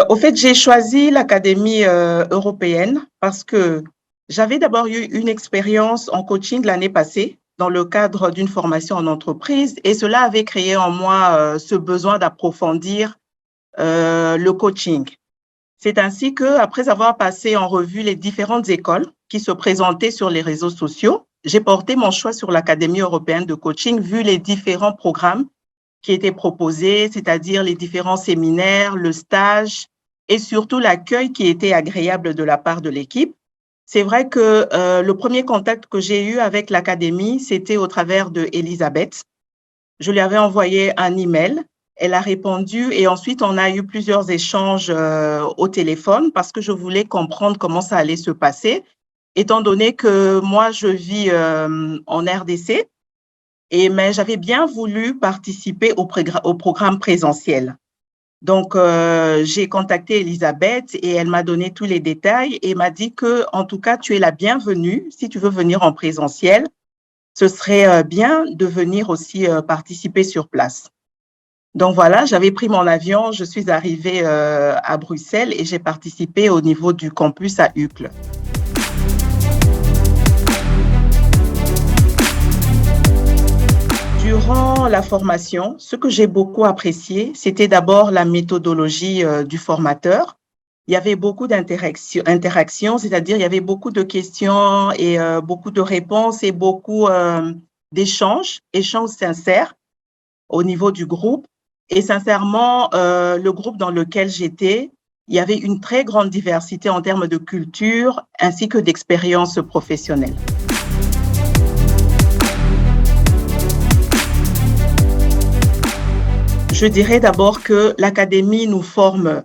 Au fait, j'ai choisi l'Académie européenne parce que j'avais d'abord eu une expérience en coaching l'année passée dans le cadre d'une formation en entreprise et cela avait créé en moi ce besoin d'approfondir le coaching. C'est ainsi que, après avoir passé en revue les différentes écoles qui se présentaient sur les réseaux sociaux, j'ai porté mon choix sur l'Académie européenne de coaching vu les différents programmes qui étaient proposés, c'est-à-dire les différents séminaires, le stage et surtout l'accueil qui était agréable de la part de l'équipe. C'est vrai que le premier contact que j'ai eu avec l'académie, c'était au travers de Elisabeth. Je lui avais envoyé un email, elle a répondu et ensuite on a eu plusieurs échanges au téléphone parce que je voulais comprendre comment ça allait se passer, étant donné que moi je vis en RDC. Mais j'avais bien voulu participer au programme présentiel. Donc, j'ai contacté Elisabeth et elle m'a donné tous les détails et m'a dit que, en tout cas, tu es la bienvenue. Si tu veux venir en présentiel, ce serait bien de venir aussi participer sur place. Donc voilà, j'avais pris mon avion, je suis arrivée à Bruxelles et j'ai participé au niveau du campus à Uccle. Durant la formation, ce que j'ai beaucoup apprécié, c'était d'abord la méthodologie du formateur. Il y avait beaucoup d'interactions, c'est-à-dire il y avait beaucoup de questions et beaucoup de réponses et beaucoup échanges sincères au niveau du groupe. Et sincèrement, le groupe dans lequel j'étais, il y avait une très grande diversité en termes de culture ainsi que d'expérience professionnelle. Je dirais d'abord que l'académie nous forme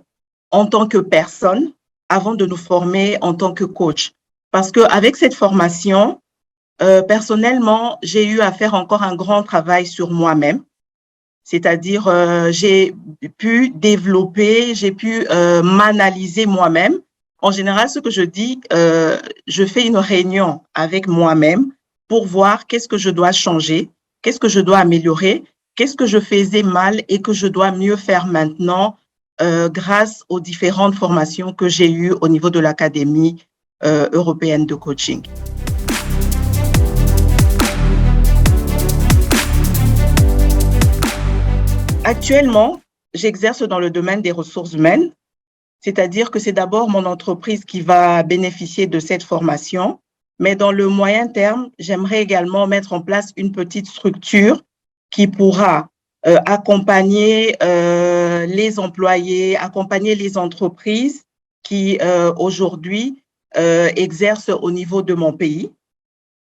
en tant que personne avant de nous former en tant que coach. Parce qu'avec cette formation, personnellement, j'ai eu à faire encore un grand travail sur moi-même. C'est-à-dire, j'ai pu développer, j'ai pu m'analyser moi-même. En général, ce que je dis, je fais une réunion avec moi-même pour voir qu'est-ce que je dois changer, qu'est-ce que je dois améliorer, qu'est-ce que je faisais mal et que je dois mieux faire maintenant grâce aux différentes formations que j'ai eues au niveau de l'Académie européenne de coaching. Actuellement, j'exerce dans le domaine des ressources humaines, c'est-à-dire que c'est d'abord mon entreprise qui va bénéficier de cette formation, mais dans le moyen terme, j'aimerais également mettre en place une petite structure qui pourra accompagner les employés, accompagner les entreprises qui aujourd'hui exercent au niveau de mon pays.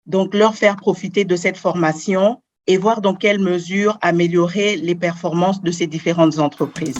Donc, leur faire profiter de cette formation et voir dans quelle mesure améliorer les performances de ces différentes entreprises.